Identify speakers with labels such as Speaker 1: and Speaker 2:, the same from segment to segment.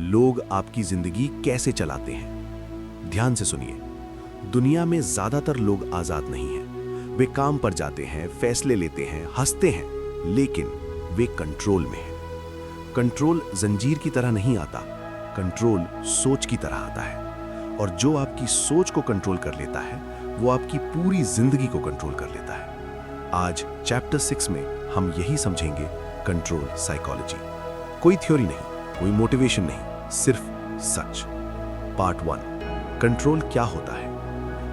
Speaker 1: लोग आपकी जिंदगी कैसे चलाते हैं। ध्यान से सुनिए, दुनिया में ज्यादातर लोग आजाद नहीं हैं। वे काम पर जाते हैं, फैसले लेते हैं, हंसते हैं, लेकिन वे कंट्रोल में हैं। कंट्रोल जंजीर की तरह नहीं आता, कंट्रोल सोच की तरह आता है। और जो आपकी सोच को कंट्रोल कर लेता है, वो आपकी पूरी जिंदगी को कंट्रोल कर लेता है। आज चैप्टर 6 में हम यही समझेंगे, कंट्रोल साइकोलॉजी। कोई थ्योरी नहीं, कोई मोटिवेशन नहीं, सिर्फ सच। पार्ट 1, कंट्रोल क्या होता है।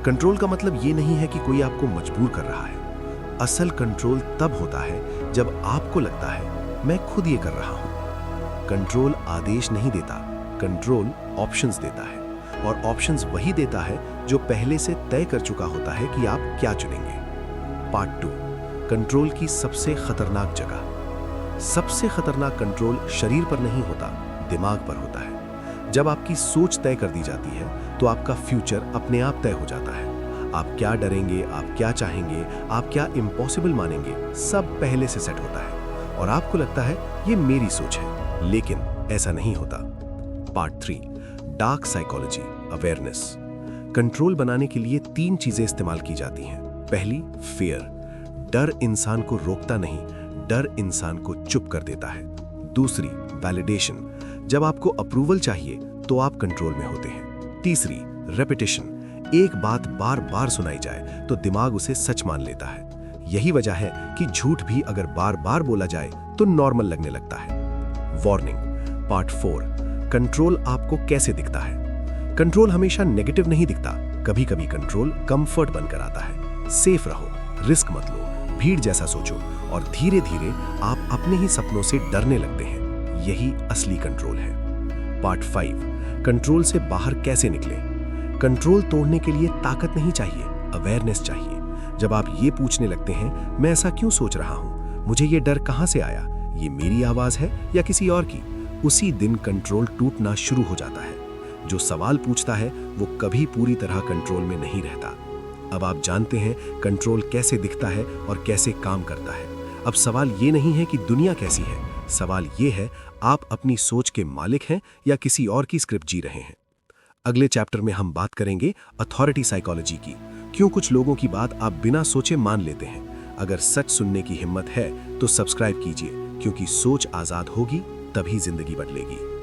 Speaker 1: कंट्रोल का मतलब ये नहीं है कि कोई आपको मजबूर कर रहा है। असल कंट्रोल तब होता है जब आपको लगता है मैं खुद ये कर रहा हूं। कंट्रोल आदेश नहीं देता, कंट्रोल ऑप्शंस देता है, और ऑप्शंस वही देता है जो पहले से तय कर चुका होता है कि आप क्या चुनेंगे। पार्ट 2, कंट्रोल की सबसे खतरनाक जगह। सबसे खतरनाक कंट्रोल शरीर पर नहीं होता, दिमाग पर होता है। जब आपकी सोच तय कर दी जाती है तो आपका फ्यूचर अपने आप तय हो जाता है। आप क्या डरेंगे, आप क्या चाहेंगे, आप क्या इम्पॉसिबल मानेंगे, सब पहले से सेट होता है और आपको लगता है ये मेरी सोच है, लेकिन ऐसा नहीं होता। Part 3, dark psychology, awareness. Control बनाने के लिए 3 चीजें इस्तेमाल की जाती हैं। पहली, फियर। डर इंसान को रोकता नहीं, डर इंसान को चुप कर देता है। दूसरी, वैलिडेशन। जब आपको अप्रूवल चाहिए तो आप कंट्रोल में होते हैं। तीसरी, रेपिटेशन। एक बात बार बार सुनाई जाए तो दिमाग उसे सच मान लेता है। यही वजह है कि झूठ भी अगर बार बार बोला जाए तो नॉर्मल लगने लगता है। वार्निंग, पार्ट 4, कंट्रोल आपको कैसे दिखता है। कंट्रोल हमेशा नेगेटिव नहीं दिखता, कभी कभी कंट्रोल कंफर्ट बनकर आता है। सेफ रहो, रिस्क मत लो, भीड़ जैसा सोचो, और धीरे धीरे आप अपने ही सपनों से डरने लगते हैं। यही असली कंट्रोल है। पार्ट 5, कंट्रोल से बाहर कैसे निकले। कंट्रोल तोड़ने के लिए ताकत नहीं चाहिए, अवेयरनेस चाहिए। जब आप ये पूछने लगते हैं मैं ऐसा क्यों सोच रहा हूं, मुझे ये डर कहां से आया, ये मेरी आवाज है या किसी और की, उसी दिन कंट्रोल टूटना शुरू हो जाता है। जो सवाल पूछता है वो कभी पूरी तरह कंट्रोल में नहीं रहता। अब आप जानते हैं कंट्रोल कैसे दिखता है और कैसे काम करता है। अब सवाल ये नहीं है कि दुनिया कैसी है, सवाल ये है आप अपनी सोच के मालिक हैं या किसी और की स्क्रिप्ट जी रहे हैं। अगले चैप्टर में हम बात करेंगे अथॉरिटी साइकोलॉजी की। क्यों कुछ लोगों की बात आप बिना सोचे मान लेते हैं। अगर सच सुनने की हिम्मत है तो सब्सक्राइब कीजिए, क्योंकि सोच आजाद होगी तभी जिंदगी बदलेगी।